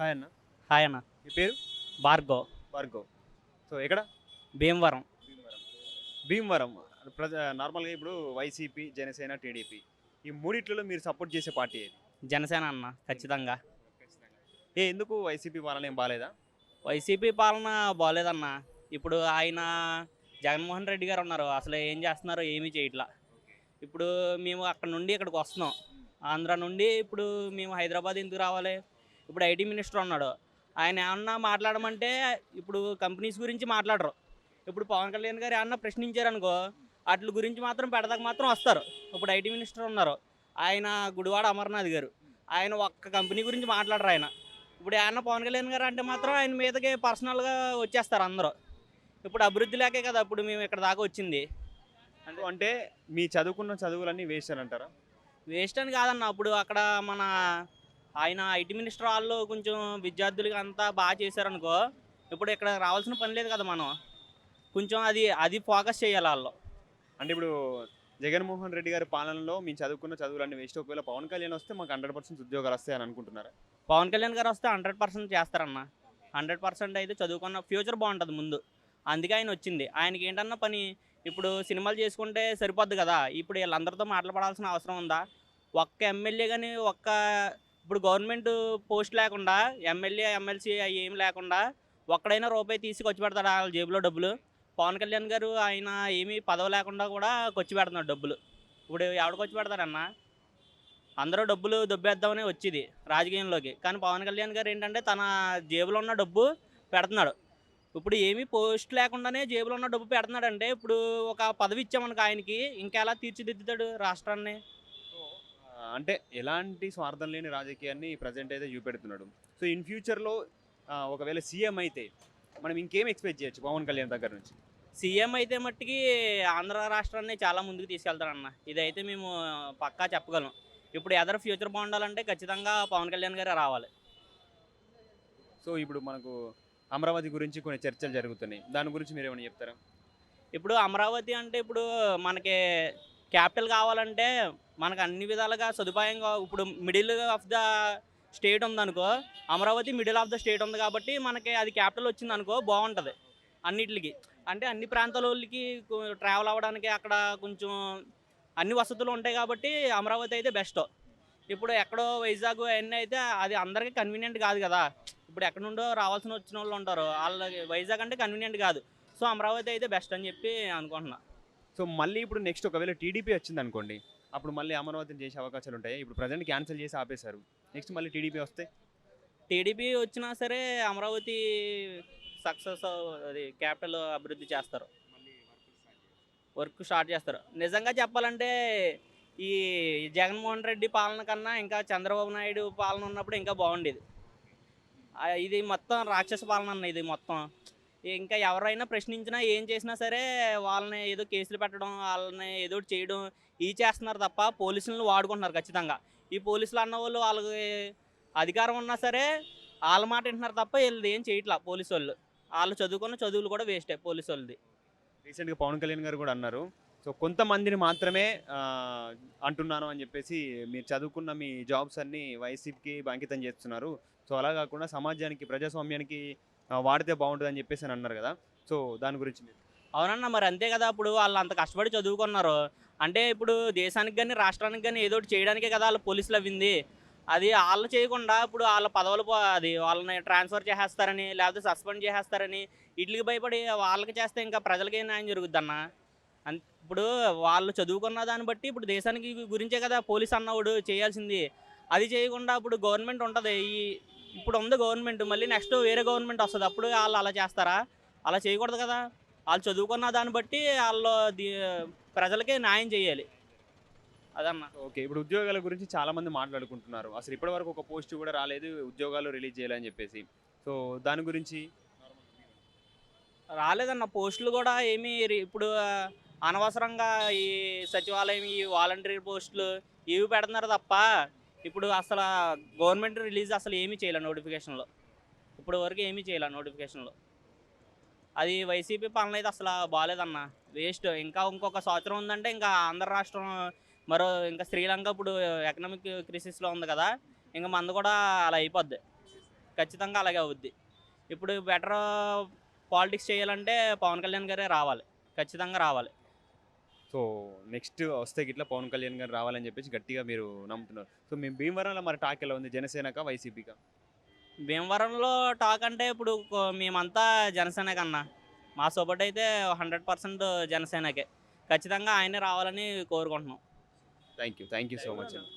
Hi అన్న. Hi అన్న. మీ పేరు? భార్గవ్. భార్గవ్. సో ఎక్కడ? భీమవరం. భీమవరం. భీమవరం. నార్మల్‌గా ఇప్పుడు వైసీపీ, జనసేన, టీడీపీ ఈ మూడిట్లలో మీరు సపోర్ట్ చేసే పార్టీ ఏది? జనసేన అన్న ఖచ్చితంగా. ఖచ్చితంగా. ఎందుకు వైసీపీ పాలన ఏం బాలేదా? వైసీపీ పాలన బాలేదన్న. ఇప్పుడు ఆయన జగన్మోహన్ రెడ్డి గారు ఉన్నారు. అసలు ఏం చేస్తున్నారో ఏమీ చేయట్లా. ఇప్పుడు మేము అక్కడ నుండి ఇక్కడికి వస్తున్నాం. ఆంధ్ర నుండి ఇప్పుడు మేము హైదరాబాద్ ఎందుకు రావాలి? ఇప్పుడు ఐటీ మినిస్టర్ ఉన్నాడు. ఆయన ఏమన్నా మాట్లాడమంటే ఇప్పుడు కంపెనీస్ గురించి మాట్లాడరు. ఇప్పుడు పవన్ కళ్యాణ్ గారు ఏమన్నా ప్రశ్నించారనుకో వాటి గురించి మాత్రం పెడదాక మాత్రం వస్తారు. ఇప్పుడు ఐటీ మినిస్టర్ ఉన్నారు. ఆయన గుడివాడ అమర్నాథ్ గారు. ఆయన ఒక్క కంపెనీ గురించి మాట్లాడరు ఆయన. ఇప్పుడు ఏమన్నా పవన్ కళ్యాణ్ గారు అంటే మాత్రం ఆయన మీదకి పర్సనల్గా వచ్చేస్తారు అందరూ. ఇప్పుడు అభివృద్ధి లేకే కదా ఇప్పుడు మేము ఇక్కడ దాకా వచ్చింది. అంటే మీ చదువుకున్న చదువులన్నీ వేస్ట్ అని అంటారా? వేస్ట్ అని కాదన్న. అప్పుడు అక్కడ మన ఆయన ఐటీ మినిస్టర్ వాళ్ళు కొంచెం విద్యార్థులకి అంతా బాగా చేశారనుకో ఇప్పుడు ఇక్కడ రావాల్సిన పని లేదు కదా మనం. కొంచెం అది ఫోకస్ చేయాలి వాళ్ళు. అంటే ఇప్పుడు జగన్మోహన్ రెడ్డి గారి పాలనలో మేము చదువుకున్న చదువులన్నీ వేస్ట్. ఒకవేళ పవన్ కళ్యాణ్ వస్తే మాకు 100% ఉద్యోగాలు వస్తాయని అనుకుంటున్నారా? పవన్ కళ్యాణ్ గారు వస్తే 100% చేస్తారన్న. 100% అయితే చదువుకున్న ఫ్యూచర్ బాగుంటుంది ముందు. అందుకే ఆయన వచ్చింది. ఆయనకి ఏంటన్నా పని ఇప్పుడు సినిమాలు చేసుకుంటే సరిపోద్ది కదా. ఇప్పుడు వీళ్ళందరితో మాట్లాడాల్సిన అవసరం ఉందా? ఒక్క ఎమ్మెల్యే కానీ ఇప్పుడు గవర్నమెంట్ పోస్ట్ లేకుండా ఎమ్మెల్యే ఎమ్మెల్సీ అవి ఏం లేకుండా ఒక్కడైనా రూపాయి తీసి ఖర్చు పెడతాడు వాళ్ళ జేబులో డబ్బులు. పవన్ కళ్యాణ్ గారు ఆయన ఏమీ పదవి లేకుండా కూడా ఖర్చు పెడుతున్నాడు డబ్బులు. ఇప్పుడు ఎవడు ఖర్చు పెడతాడన్నా? అందరూ డబ్బులు దొబ్బేద్దామని వచ్చేది రాజకీయంలోకి. కానీ పవన్ కళ్యాణ్ గారు ఏంటంటే తన జేబులో ఉన్న డబ్బు పెడుతున్నాడు. ఇప్పుడు ఏమీ పోస్ట్ లేకుండానే జేబులో ఉన్న డబ్బు పెడుతున్నాడంటే ఇప్పుడు ఒక పదవి ఇచ్చామనుకో ఆయనకి ఇంకెలా తీర్చిదిద్దుతాడు రాష్ట్రాన్ని? సో అంటే ఎలాంటి స్వార్థం లేని రాజకీయాన్ని ప్రజెంట్ అయితే చూపెడుతున్నాడు. సో ఇన్ ఫ్యూచర్లో ఒకవేళ సీఎం అయితే మనం ఇంకేం ఎక్స్పెక్ట్ చేయొచ్చు పవన్ కళ్యాణ్ దగ్గర నుంచి? సీఎం అయితే మట్టికి ఆంధ్ర రాష్ట్రాన్ని చాలా ముందుకు తీసుకెళ్తారన్న. ఇదైతే మేము పక్కా చెప్పగలం. ఇప్పుడు ఎదర్ ఫ్యూచర్ బాగుండాలంటే ఖచ్చితంగా పవన్ కళ్యాణ్ గారే రావాలి. సో ఇప్పుడు మనకు అమరావతి గురించి కొన్ని చర్చలు జరుగుతున్నాయి. దాని గురించి మీరు ఏమైనా చెప్తారా? ఇప్పుడు అమరావతి అంటే ఇప్పుడు మనకి క్యాపిటల్ కావాలంటే మనకు అన్ని విధాలుగా సదుపాయంగా ఇప్పుడు మిడిల్ ఆఫ్ ద స్టేట్ ఉందనుకో Amaravati middle of the state ఉంది కాబట్టి మనకి అది క్యాపిటల్ వచ్చిందనుకో బాగుంటుంది అన్నిటికి. అంటే అన్ని ప్రాంతాల వాళ్ళకి ట్రావెల్ అవ్వడానికి అక్కడ కొంచెం అన్ని వసతులు ఉంటాయి కాబట్టి అమరావతి అయితే బెస్ట్. ఇప్పుడు ఎక్కడో వైజాగ్ అవన్నీ అయితే అది అందరికీ కన్వీనియంట్ కాదు కదా. ఇప్పుడు ఎక్కడ నుండో రావాల్సిన వచ్చిన వాళ్ళు ఉంటారు, వాళ్ళకి వైజాగ్ అంటే కన్వీనియంట్ కాదు. సో అమరావతి అయితే బెస్ట్ అని చెప్పి అనుకుంటున్నా. సో మళ్ళీ ఇప్పుడు నెక్స్ట్ ఒకవేళ టీడీపీ వచ్చింది అనుకోండి, అప్పుడు మళ్ళీ అమరావతిని చేసే అవకాశాలు ఉంటాయి. ఇప్పుడు ప్రజెంట్ క్యాన్సిల్ చేసి ఆపేశారు. నెక్స్ట్ మళ్ళీ టీడీపీ వస్తే టీడీపీ వచ్చినా సరే అమరావతి సక్సెస్ అది క్యాపిటల్ అభివృద్ధి చేస్తారు, వర్క్ స్టార్ట్ చేస్తారు. నిజంగా చెప్పాలంటే ఈ జగన్మోహన్ రెడ్డి పాలన కన్నా ఇంకా చంద్రబాబు నాయుడు పాలన ఉన్నప్పుడు ఇంకా బాగుండేది. ఇది మొత్తం రాక్షస పాలన అన్న. ఇది మొత్తం ఇంకా ఎవరైనా ప్రశ్నించినా ఏం చేసినా సరే వాళ్ళని ఏదో కేసులు పెట్టడం, వాళ్ళని ఏదో ఒకటి చేయడం ఇవి చేస్తున్నారు తప్ప పోలీసులను వాడుకుంటున్నారు ఖచ్చితంగా. ఈ పోలీసులు అన్న వాళ్ళు వాళ్ళకి అధికారం ఉన్నా సరే వాళ్ళ మాట వింటున్నారు తప్ప వీళ్ళు ఏం చేయట్లా. పోలీసు వాళ్ళు చదువుకున్న చదువులు కూడా వేస్టే పోలీసు వాళ్ళది. రీసెంట్గా పవన్ కళ్యాణ్ గారు కూడా అన్నారు. సో కొంతమందిని మాత్రమే అంటున్నాను అని చెప్పేసి మీరు చదువుకున్న మీ జాబ్స్ అన్నీ వైసీపీకి అంకితం చేస్తున్నారు. సో అలా కాకుండా సమాజానికి ప్రజాస్వామ్యానికి వాడితే బాగుంటుంది అని చెప్పేసి అని అన్నారు కదా. సో దాని గురించి మీరు? అవునన్నా, మరి అంతే కదా. ఇప్పుడు వాళ్ళు అంత కష్టపడి చదువుకున్నారు అంటే ఇప్పుడు దేశానికి కానీ రాష్ట్రానికి కానీ ఏదో ఒకటి చేయడానికే కదా వాళ్ళు పోలీసులు అవ్వింది. అది వాళ్ళు చేయకుండా ఇప్పుడు వాళ్ళ పదవులు అది వాళ్ళని ట్రాన్స్ఫర్ చేసేస్తారని లేకపోతే సస్పెండ్ చేసేస్తారని వీటికి భయపడి వాళ్ళకి చేస్తే ఇంకా ప్రజలకి ఏం న్యాయం జరుగుద్దన్న? ఇప్పుడు వాళ్ళు చదువుకున్న దాన్ని బట్టి ఇప్పుడు దేశానికి గురించే కదా పోలీస్ అన్నవాడు చేయాల్సింది. అది చేయకుండా ఇప్పుడు గవర్నమెంట్ ఉంటుంది, ఇప్పుడు ఉంది గవర్నమెంట్, మళ్ళీ నెక్స్ట్ వేరే గవర్నమెంట్ వస్తుంది, అప్పుడు వాళ్ళు అలా చేస్తారా? అలా చేయకూడదు కదా. వాళ్ళు చదువుకున్న దాన్ని బట్టి వాళ్ళు ప్రజలకే న్యాయం చేయాలి అదన్న. ఓకే, ఇప్పుడు ఉద్యోగాల గురించి చాలామంది మాట్లాడుకుంటున్నారు. అసలు ఇప్పటివరకు ఒక పోస్ట్ కూడా రాలేదు, ఉద్యోగాలు రిలీజ్ చేయాలని చెప్పేసి. సో దాని గురించి? రాలేదన్న పోస్టులు కూడా ఏమీ ఇప్పుడు అనవసరంగా ఈ సచివాలయం ఈ వాలంటీర్ పోస్టులు ఇవి పెడుతున్నారు తప్ప ఇప్పుడు అసలు గవర్నమెంట్ రిలీజ్ అసలు ఏమీ చేయలే నోటిఫికేషన్లో. ఇప్పుడు వరకు ఏమీ చేయలే నోటిఫికేషన్లో. అది వైసీపీ పాలన అయితే అసలు బాగాలేదన్న, వేస్ట్. ఇంకా ఇంకొక సంవత్సరం ఉందంటే ఇంకా ఆంధ్ర రాష్ట్రం ఇంకా శ్రీలంక ఇప్పుడు ఎకనామిక్ క్రైసిస్లో ఉంది కదా, ఇంకా మంది కూడా అలా అయిపోద్ది. ఖచ్చితంగా అలాగే అవుద్ది. ఇప్పుడు బెటర్ పాలిటిక్స్ చేయాలంటే పవన్ కళ్యాణ్ గారే రావాలి. ఖచ్చితంగా రావాలి. సో నెక్స్ట్ వస్తే గిట్లా పవన్ కళ్యాణ్ గారు రావాలని చెప్పేసి గట్టిగా మీరు నమ్ముతున్నారు. సో మీ భీమవరంలో మరి టాక్ ఎలా ఉంది? జనసేనకా వైసీపీకా? భీమవరంలో టాక్ అంటే ఇప్పుడు మేమంతా జనసేన కన్నా మా సపోర్ట్ అయితే 100% జనసేనకే. ఖచ్చితంగా ఆయనే రావాలని కోరుకుంటున్నాం. థ్యాంక్ యూ సో మచ్ అండి.